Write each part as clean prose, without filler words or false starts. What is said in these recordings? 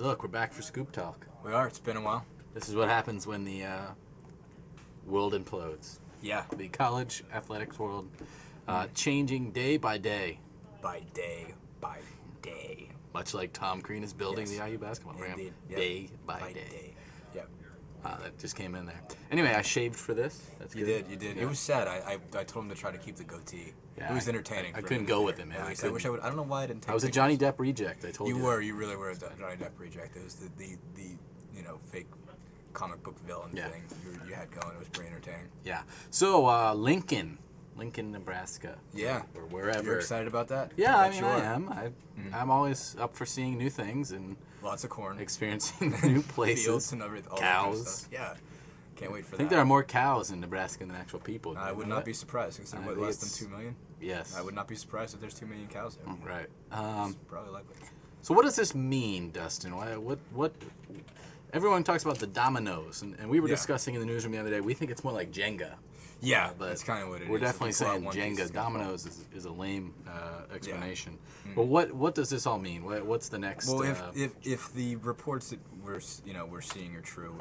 Look, we're back for Scoop Talk. We are. It's been a while. This is what happens when the world implodes. Yeah. The college athletics world changing day by day. By day by day. Much like Tom Crean is building Yes. the IU basketball program. Indeed. Yep. Day by day. Yep. That just came in there. Anyway, I shaved for this. That's You good. did. Yeah. It was sad. I told him to try to keep the goatee. Yeah, it was entertaining. I for couldn't him go to with do it, man. At I least I wish I would. I don't know why I didn't take I was a pictures. Johnny Depp reject, I told you. You really were a Johnny Depp reject. It was the fake comic book villain thing you had going. It was pretty entertaining. Yeah. So, Lincoln, Nebraska. Yeah. Or wherever. You're excited about that? Yeah, I Bet mean, you I are. am. I'm always up for seeing new things and Lots of corn. experiencing new places. Fields and everything. All that kind of Cows. stuff. Yeah. Can't wait for that. I think there are more cows in Nebraska than actual people. I would not be surprised. Considering what, think less it's- than 2 million? Yes. I would not be surprised if there's 2 million cows there. Right. It's probably likely. So what does this mean, Dustin? What? Everyone talks about the dominoes, and we were Yeah. discussing in the newsroom the other day. We think it's more like Jenga. Yeah, but that's kind of what it is. We're definitely If you pull out saying one piece, Jenga. it's gonna fall. Dominoes is a lame explanation. But what does this all mean? What's the next? Well, if the reports that we're seeing are true,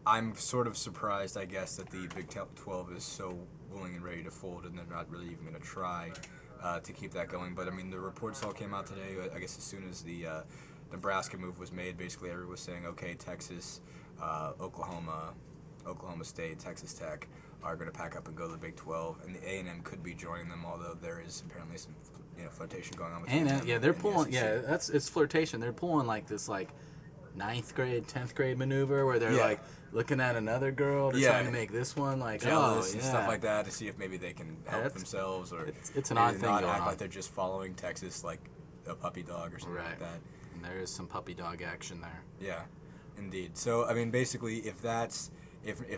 I'm sort of surprised, I guess, that the Big 12 is so willing and ready to fold, and they're not really even going to try to keep that going. But I mean, the reports all came out today. I guess as soon as the Nebraska move was made, basically everyone was saying, okay, Texas, Oklahoma State, Texas Tech are going to pack up and go to the Big 12, and the A&M could be joining them, although there is apparently some flirtation going on between them. Yeah, they're and the pulling. SEC. Yeah, it's flirtation. They're pulling like this 9th grade, 10th grade maneuver where they're like looking at another girl, they're trying to make this one jealous and yeah. stuff like that to see if maybe they can help themselves or it's an maybe odd thing not going act on. like they're just following Texas like a puppy dog or something like that. And there is some puppy dog action there. Yeah, indeed. So I mean, basically, if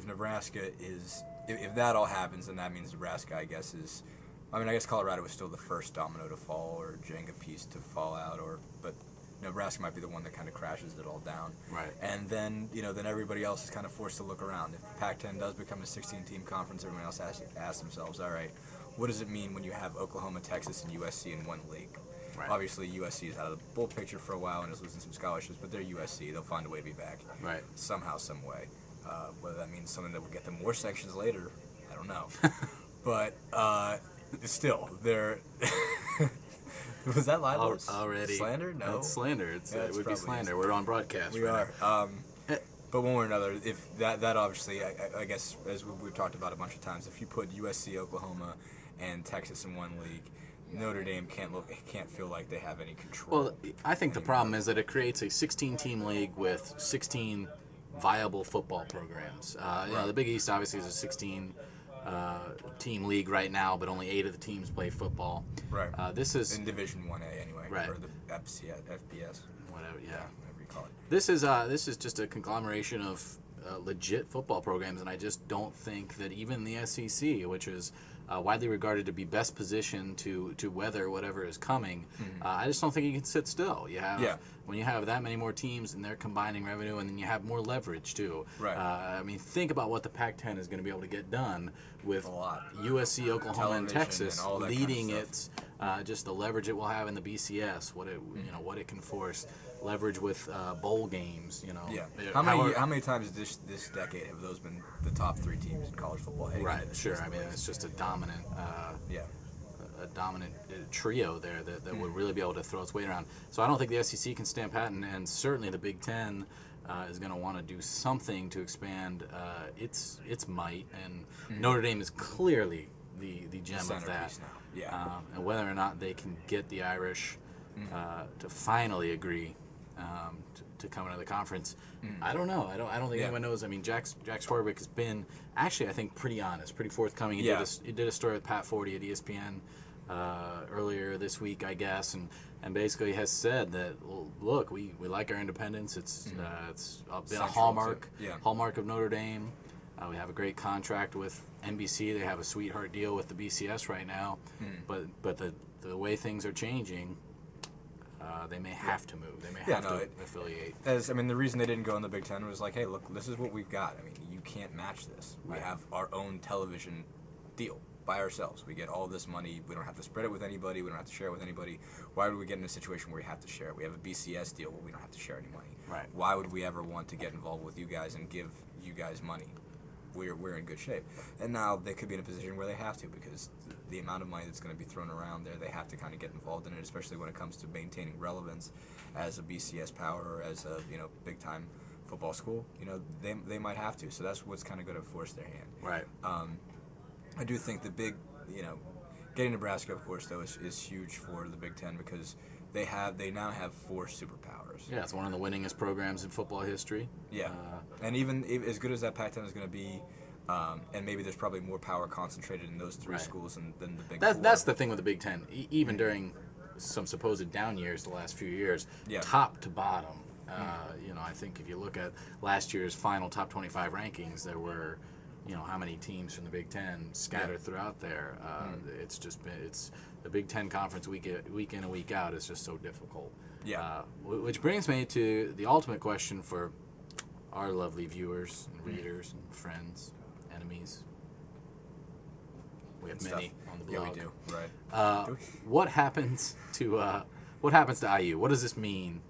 Nebraska is if that all happens, then that means Nebraska, I guess, is. I mean, I guess Colorado was still the first domino to fall or Jenga piece to fall out, but Nebraska might be the one that kind of crashes it all down. Right. And then, then everybody else is kind of forced to look around. If the Pac-10 does become a 16-team conference, everyone else has to ask themselves, all right, what does it mean when you have Oklahoma, Texas, and USC in one league? Right. Obviously, USC is out of the bowl picture for a while and is losing some scholarships, but they're USC. They'll find a way to be back. Right. Somehow, some way. Whether that means something that will get them more sections later, I don't know. But still, they're... Was that libel? Already. Slander? No. It's slander. It would be slander. We're on broadcast. We right are. now. But one way or another, if that obviously, I guess, as we've talked about a bunch of times, if you put USC, Oklahoma, and Texas in one league, Notre Dame can't feel like they have any control. Well, I think the problem is that it creates a 16-team league with 16 viable football programs. The Big East obviously is a 16-team league right now, but only 8 of the teams play football. Right. This is in Division 1A anyway, right. Or the FBS. Whatever. Yeah. Whatever you call it. This is just a conglomeration of legit football programs, and I just don't think that even the SEC, which is widely regarded to be best positioned to weather whatever is coming, I just don't think you can sit still. When you have that many more teams and they're combining revenue, and then you have more leverage too. Right. I mean, think about what the Pac-10 is going to be able to get done with A lot. USC, Oklahoma, and Television Texas and all that leading kind of its just the leverage it will have in the BCS, what it can force, leverage with bowl games. Yeah. How many times this decade have those been the top 3 teams in college football? Right. Sure. I mean, it's just a dominant. A dominant trio there that would really be able to throw its weight around. So I don't think the SEC can stand pat, and certainly the Big Ten is going to want to do something to expand its might. And Notre Dame is clearly the gem of that. Now. Yeah. And whether or not they can get the Irish to finally agree to come into the conference, I don't know. I don't think anyone knows. I mean, Jack Swarbrick has been actually, I think, pretty honest, pretty forthcoming. He did a story with Pat Forty at ESPN earlier this week, I guess, and basically has said that, well, look, we like our independence. It's been a hallmark of Notre Dame. We have a great contract with NBC. They have a sweetheart deal with the BCS right now, but the way things are changing, they may have to move. They may have to affiliate. The reason they didn't go in the Big Ten was like, hey, look, this is what we've got. I mean, you can't match this. We have our own television deal. by ourselves. We get all this money. We don't have to spread it with anybody. We don't have to share it with anybody. Why would we get in a situation where we have to share it? We have a BCS deal where we don't have to share any money. Right. Why would we ever want to get involved with you guys and give you guys money? We're in good shape. And now they could be in a position where they have to, because the amount of money that's going to be thrown around there, they have to kind of get involved in it, especially when it comes to maintaining relevance as a BCS power or as a big time football school. They might have to. So that's what's kind of going to force their hand. Right. I do think the big, getting Nebraska, of course, though, is huge for the Big Ten, because they now have 4 superpowers. Yeah, it's one of the winningest programs in football history. Yeah, and even as good as that Pac-10 is going to be, and maybe there's probably more power concentrated in those 3 schools than the Big Four. That's the thing with the Big Ten. Even during some supposed down years the last few years, top to bottom, I think if you look at last year's final top 25 rankings, there were, how many teams from the Big Ten scattered throughout there. It's just been, the Big Ten conference week in and week out is just so difficult. Yeah. Which brings me to the ultimate question for our lovely viewers and readers and friends, enemies. We have many on the blog. Yeah, we do. Right. What happens to IU? What does this mean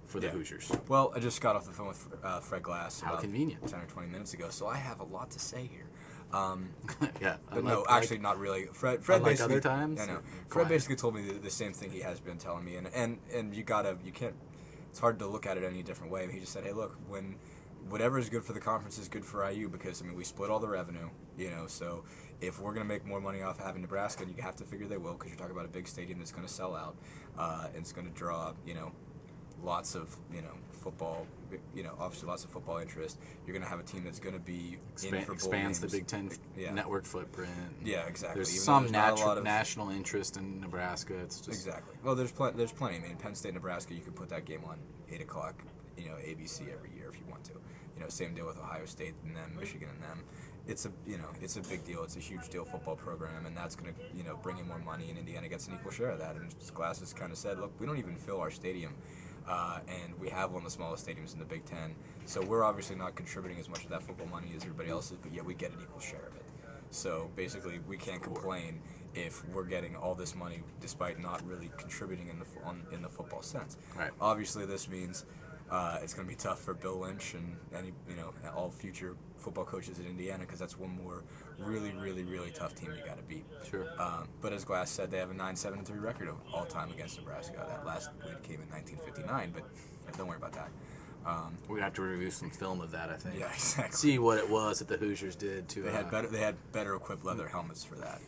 for the Hoosiers? Well, I just got off the phone with Fred Glass How about convenient. 10 or 20 minutes ago, so I have a lot to say here. Yeah. But no, actually not really. Fred like basically, other times? I know. Fred basically told me the same thing he has been telling me, and you can't. It's hard to look at it any different way. He just said, hey, look, whatever is good for the conference is good for IU, because we split all the revenue, so if we're going to make more money off having Nebraska, and you have to figure they will, because you're talking about a big stadium that's going to sell out, and it's going to draw, lots of, football, obviously lots of football interest. You're going to have a team that's going to be in for expands bowl the games. Big Ten network footprint. Yeah, exactly. There's Even some not a lot of national interest in Nebraska. It's just exactly. Well, there's plenty. Penn State, Nebraska, you could put that game on 8 o'clock, ABC every year if you want to. Same deal with Ohio State and them, Michigan and them. It's a big deal. It's a huge deal football program, and that's going to bring in more money, and Indiana gets an equal share of that. And Glass has kind of said, look, we don't even fill our stadium, and we have one of the smallest stadiums in the Big Ten, so we're obviously not contributing as much of that football money as everybody else is, but yet we get an equal share of it. So basically, we can't complain if we're getting all this money despite not really contributing in the football sense. Right. Obviously, this means it's going to be tough for Bill Lynch and all future football coaches in Indiana, because that's one more really, really, really tough team you got to beat. Sure. But as Glass said, they have a 9-7-3 record of all time against Nebraska. That last win came in 1959, but don't worry about that. We have to review some film of that, I think. Yeah, exactly. See what it was that the Hoosiers did to. They had better equipped leather helmets for that.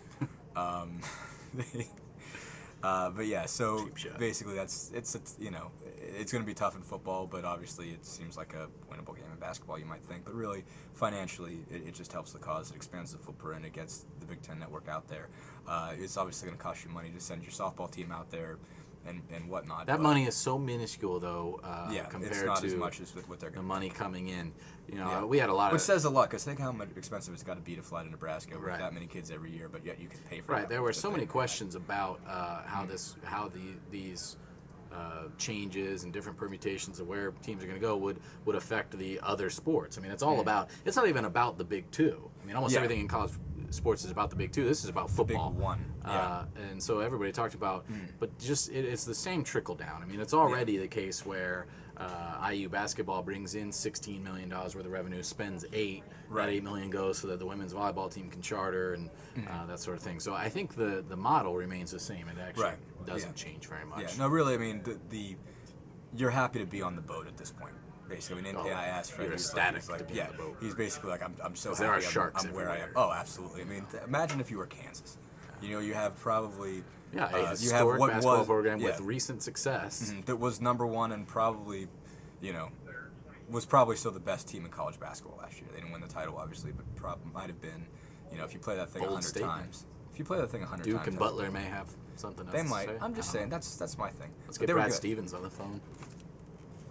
But yeah, so basically it's going to be tough in football, but obviously it seems like a winnable game in basketball, you might think. But really, financially, it just helps the cause. It expands the footprint. It gets the Big Ten network out there. It's obviously going to cost you money to send your softball team out there and whatnot. That money is so minuscule, though, compared it's not to as much as what they're the going to money coming in. We had a lot Which of... says a lot, because think how much expensive it's got to be to fly to Nebraska with Right. that many kids every year, but yet you can pay for it. Right, there were so many questions about how these changes and different permutations of where teams are going to go would affect the other sports. It's all about. It's not even about the Big Two. Almost everything in college sports is about the Big Two. This is about football. Big one. Yeah. And so everybody talked about, but just it's the same trickle down. It's already the case where IU basketball brings in $16 million worth of revenue, spends $8. Right. That $8 million goes so that the women's volleyball team can charter and that sort of thing. So I think the model remains the same. It actually doesn't change very much. Yeah. No, really. You're happy to be on the boat at this point. Basically, I asked Fred. You're He's ecstatic like, to be on the boat. He's basically like, I'm so happy. There are sharks I'm where I am. everywhere. Oh, absolutely. Imagine if you were Kansas. You have probably a historic you have what basketball was, program with recent success. That was number one and probably, was probably still the best team in college basketball last year. They didn't win the title, obviously, but might have been. If you play that thing Bold 100 statement. times. If you play that thing 100 Duke times. and Butler may have something else They to might. say. I'm just saying, that's my thing. Let's But get they were Brad good. Stevens on the phone.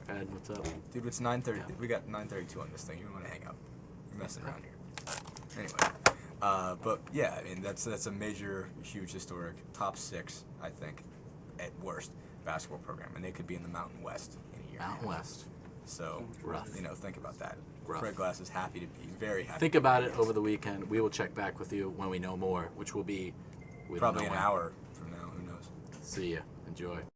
Brad, what's up? Dude, it's 9:30. We got 9:32 on this thing. You don't want to hang up. You're messing around here. Anyway, but yeah, that's a major, huge, historic top 6, I think, at worst, basketball program, and they could be in the Mountain West in a year. Mountain West. So Rough. Think about that. rough. Fred Glass is happy to be very happy. Think about it over the weekend. We will check back with you when we know more, which will be probably an hour from now. Who knows? See ya. Enjoy.